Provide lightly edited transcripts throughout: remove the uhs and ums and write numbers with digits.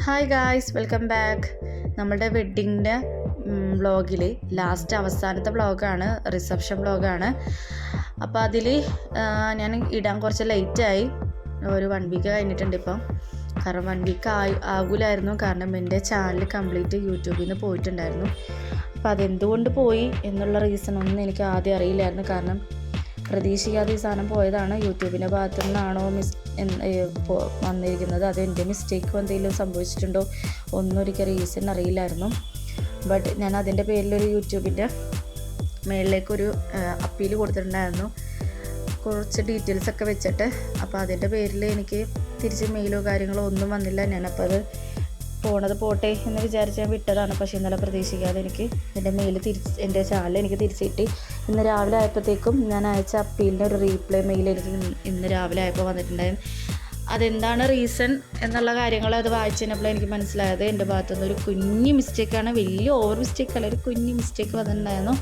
Hi guys, welcome back. നമ്മുടെ വെഡ്ഡിങ്ങിൻ്റെ വ്ളോഗിൽ അവസാനത്തെ വ്ളോഗാണ്, റിസപ്ഷൻ വ്ളോഗാണ്. അപ്പോൾ അതിൽ ഞാൻ ഇടാൻ കുറച്ച് ലേറ്റായി. ഒരു 1 വീക്ക് കഴിഞ്ഞിട്ടുണ്ട് ഇപ്പം. കാരണം 1 വീക്ക് ആകില്ലായിരുന്നു. കാരണം എൻ്റെ ചാനൽ കംപ്ലീറ്റ് യൂട്യൂബിൽ നിന്ന് പോയിട്ടുണ്ടായിരുന്നു. അപ്പോൾ അതെന്തുകൊണ്ട് പോയി എന്നുള്ള റീസണൊന്നും എനിക്ക് ആദ്യം അറിയില്ലായിരുന്നു. കാരണം പ്രതീക്ഷിക്കാതെ ഈ സാധനം പോയതാണ്. യൂട്യൂബിൻ്റെ ഭാഗത്തു നിന്നാണോ വന്നിരിക്കുന്നത്, അത് എൻ്റെ മിസ്റ്റേക്കോ എന്തെങ്കിലും സംഭവിച്ചിട്ടുണ്ടോ ഒന്നും എനിക്ക് റീസൺ അറിയില്ലായിരുന്നു. ബട്ട് ഞാൻ അതിൻ്റെ പേരിലൊരു യൂട്യൂബിൻ്റെ മേളിലേക്കൊരു അപ്പീൽ കൊടുത്തിട്ടുണ്ടായിരുന്നു, കുറച്ച് ഡീറ്റെയിൽസൊക്കെ വെച്ചിട്ട്. അപ്പോൾ അതിൻ്റെ പേരിൽ എനിക്ക് തിരിച്ച് മെയിലോ കാര്യങ്ങളോ ഒന്നും വന്നില്ല. ഞാനപ്പോൾ അത് പോട്ടെ എന്ന് വിചാരിച്ച് ഞാൻ വിട്ടതാണ്. പക്ഷേ ഇന്നലെ പ്രതീക്ഷിക്കാതെ എനിക്ക് എൻ്റെ ചാനൽ എനിക്ക് തിരിച്ച് കിട്ടി. ഇന്ന് രാവിലെ ആയപ്പോഴത്തേക്കും ഞാൻ അയച്ച അപ്പീലിൻ്റെ ഒരു റീപ്ലൈ മെയിൽ എനിക്ക് ഇന്ന് രാവിലെ ആയപ്പോൾ വന്നിട്ടുണ്ടായിരുന്നു. അതെന്താണ് റീസൺ എന്നുള്ള കാര്യങ്ങൾ അത് വായിച്ചു കഴിഞ്ഞപ്പോൾ എനിക്ക് മനസ്സിലായത് എൻ്റെ ഭാഗത്തുനിന്ന് ഒരു കുഞ്ഞു മിസ്റ്റേക്കാണ്. വലിയ ഓവർ മിസ്റ്റേക്കല്ല, ഒരു കുഞ്ഞു മിസ്റ്റേക്ക് വന്നിട്ടുണ്ടായിരുന്നു.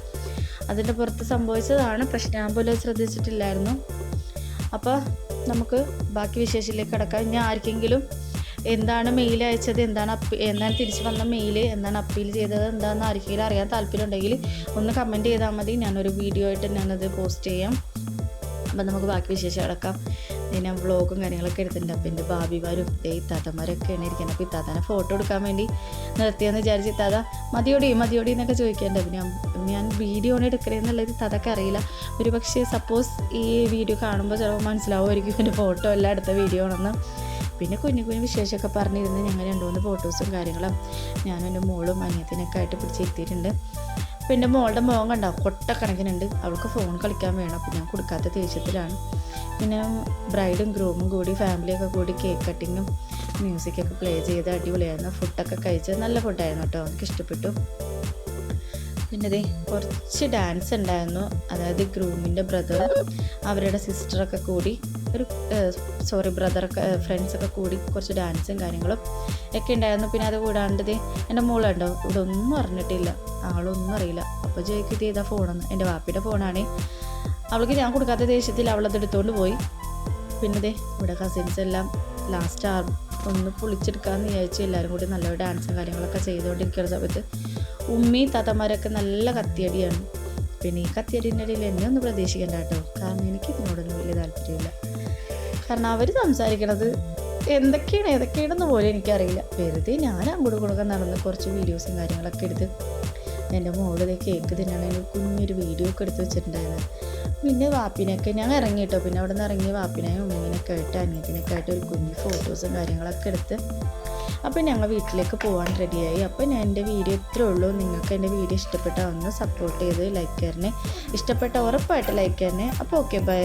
അതിൻ്റെ പുറത്ത് സംഭവിച്ചതാണ്. പക്ഷെ ഞാൻ പോലും ശ്രദ്ധിച്ചിട്ടില്ലായിരുന്നു. അപ്പോൾ നമുക്ക് ബാക്കി വിശേഷത്തിലേക്ക് കിടക്കാം. ഇനി ആർക്കെങ്കിലും എന്താണ് മെയിൽ അയച്ചത്, എന്താണ് തിരിച്ച് വന്ന മെയിൽ, എന്താണ് അപ്പീൽ ചെയ്തത്, എന്താണെന്ന് ആർക്കെങ്കിലും അറിയാൻ താല്പര്യമുണ്ടെങ്കിൽ ഒന്ന് കമൻറ്റ് ചെയ്താൽ മതി. ഞാനൊരു വീഡിയോ ആയിട്ട് ഞാനത് പോസ്റ്റ് ചെയ്യാം. അപ്പം നമുക്ക് ബാക്കി വിശേഷം കിടക്കാം. ഞാൻ വ്ളോഗും കാര്യങ്ങളൊക്കെ എടുത്തിട്ടുണ്ട്. അപ്പോൾ എൻ്റെ ഭാബിമാരും ഇത്താത്തമാരൊക്കെയാണ് ഇരിക്കുന്നത്. അപ്പോൾ ഇത്താത്താനെ ഫോട്ടോ എടുക്കാൻ വേണ്ടി നിർത്തിയെന്ന് വിചാരിച്ച് ഇത്താത്ത മതിയോടി എന്നൊക്കെ ചോദിക്കേണ്ടത്. പിന്നെ ഞാൻ വീഡിയോ ആണ് എടുക്കണമെന്നുള്ളത് ഇത്താത്തൊക്കെ അറിയില്ല. ഒരു പക്ഷേ സപ്പോസ് ഈ വീഡിയോ കാണുമ്പോൾ ചിലപ്പോൾ മനസ്സിലാവുമായിരിക്കും എൻ്റെ ഫോട്ടോ എല്ലാം എടുത്ത വീഡിയോ ആണെന്ന്. പിന്നെ കുഞ്ഞു വിശേഷമൊക്കെ പറഞ്ഞിരുന്ന് ഞങ്ങൾ 2-3 ഫോട്ടോസും കാര്യങ്ങളും ഞാനും എൻ്റെ മോളും അനിയത്തിനൊക്കെ ആയിട്ട് പിടിച്ചിരുത്തിയിട്ടുണ്ട്. അപ്പോൾ എൻ്റെ മോളുടെ മോൻ കണ്ടോ കൊട്ടക്കണക്കിനുണ്ട്. അവൾക്ക് ഫോൺ കളിക്കാൻ വേണം. അപ്പോൾ ഞാൻ കൊടുക്കാത്ത ദേഷ്യത്തിലാണ്. പിന്നെ ബ്രൈഡും ഗ്രൂമും കൂടി ഫാമിലിയൊക്കെ കൂടി കേക്ക് കട്ടിങ്ങും മ്യൂസിക്കൊക്കെ പ്ലേ ചെയ്ത് അടിപൊളിയായിരുന്നു. ഫുഡൊക്കെ കഴിച്ച് നല്ല ഫുഡായിരുന്നു കേട്ടോ, എനിക്ക് ഇഷ്ടപ്പെട്ടു. പിന്നെ കുറച്ച് ഡാൻസ് ഉണ്ടായിരുന്നു. അതായത് ഗ്രൂമിൻ്റെ ബ്രദർ അവരുടെ സിസ്റ്ററൊക്കെ കൂടി ഫ്രണ്ട്സൊക്കെ കൂടി കുറച്ച് ഡാൻസും കാര്യങ്ങളും ഒക്കെ ഉണ്ടായിരുന്നു. പിന്നെ അത് കൂടാണ്ട് എൻ്റെ മോളുണ്ടോ ഇവിടെ ഒന്നും അറിഞ്ഞിട്ടില്ല, ആളൊന്നും അറിയില്ല. അപ്പോൾ ജോയ്ക്ക് ചെയ്ത ഫോണെന്ന് എൻ്റെ വാപ്പിയുടെ ഫോണാണ്. അവൾക്ക് ഞാൻ കൊടുക്കാത്ത ദേഷ്യത്തിൽ അവളത് എടുത്തുകൊണ്ട് പോയി. പിന്നെ ഇവിടെ കസിൻസ് എല്ലാം ലാസ്റ്റ് ഒന്ന് പൊളിച്ചെടുക്കാമെന്ന് വിചാരിച്ചു. എല്ലാവരും കൂടി നല്ല ഡാൻസും കാര്യങ്ങളൊക്കെ ചെയ്തുകൊണ്ടിരിക്കുന്ന സമയത്ത് ഉമ്മി താത്തമാരൊക്കെ നല്ല കത്തിയടിയാണ്. പിന്നെ ഈ കത്തിയടിൻ്റെ ഇടയിൽ എന്നെ ഒന്ന് പ്രതീക്ഷിക്കേണ്ട കേട്ടോ, കാരണം എനിക്ക് ഇതിനോടൊന്നും വലിയ താല്പര്യമില്ല. കാരണം അവർ സംസാരിക്കണത് ഏതൊക്കെയാണെന്ന് പോലും എനിക്കറിയില്ല. വെറുതെ ഞാൻ അങ്ങോട്ട് കൊടുക്കാൻ നടന്ന് കുറച്ച് വീഡിയോസും കാര്യങ്ങളൊക്കെ എടുത്ത് എൻ്റെ മോള് കേക്ക് തിന്നണതിന് കുഞ്ഞൊരു വീഡിയോ ഒക്കെ എടുത്ത് വെച്ചിട്ടുണ്ടായിരുന്നു. പിന്നെ വാപ്പിനൊക്കെ ഞാൻ ഇറങ്ങി കേട്ടോ. പിന്നെ അവിടെ നിന്ന് ഇറങ്ങി വാപ്പിനെയും ഉമ്മിനൊക്കെ ആയിട്ട് അനിയത്തിനൊക്കെ ആയിട്ട് ഒരു കുഞ്ഞ് ഫോട്ടോസും കാര്യങ്ങളൊക്കെ എടുത്ത് അപ്പോൾ ഞങ്ങൾ വീട്ടിലേക്ക് പോകാൻ റെഡിയായി. അപ്പോൾ ഞാൻ എൻ്റെ വീഡിയോ ഇത്രേ ഉള്ളൂ. നിങ്ങൾക്ക് എൻ്റെ വീഡിയോ ഇഷ്ടപ്പെട്ടാൽ ഒന്ന് സപ്പോർട്ട് ചെയ്ത് ലൈക്ക് തരണേ. ഇഷ്ടപ്പെട്ട ഉറപ്പായിട്ട് ലൈക്ക് തരണേ. അപ്പോൾ ഓക്കെ, ബൈ.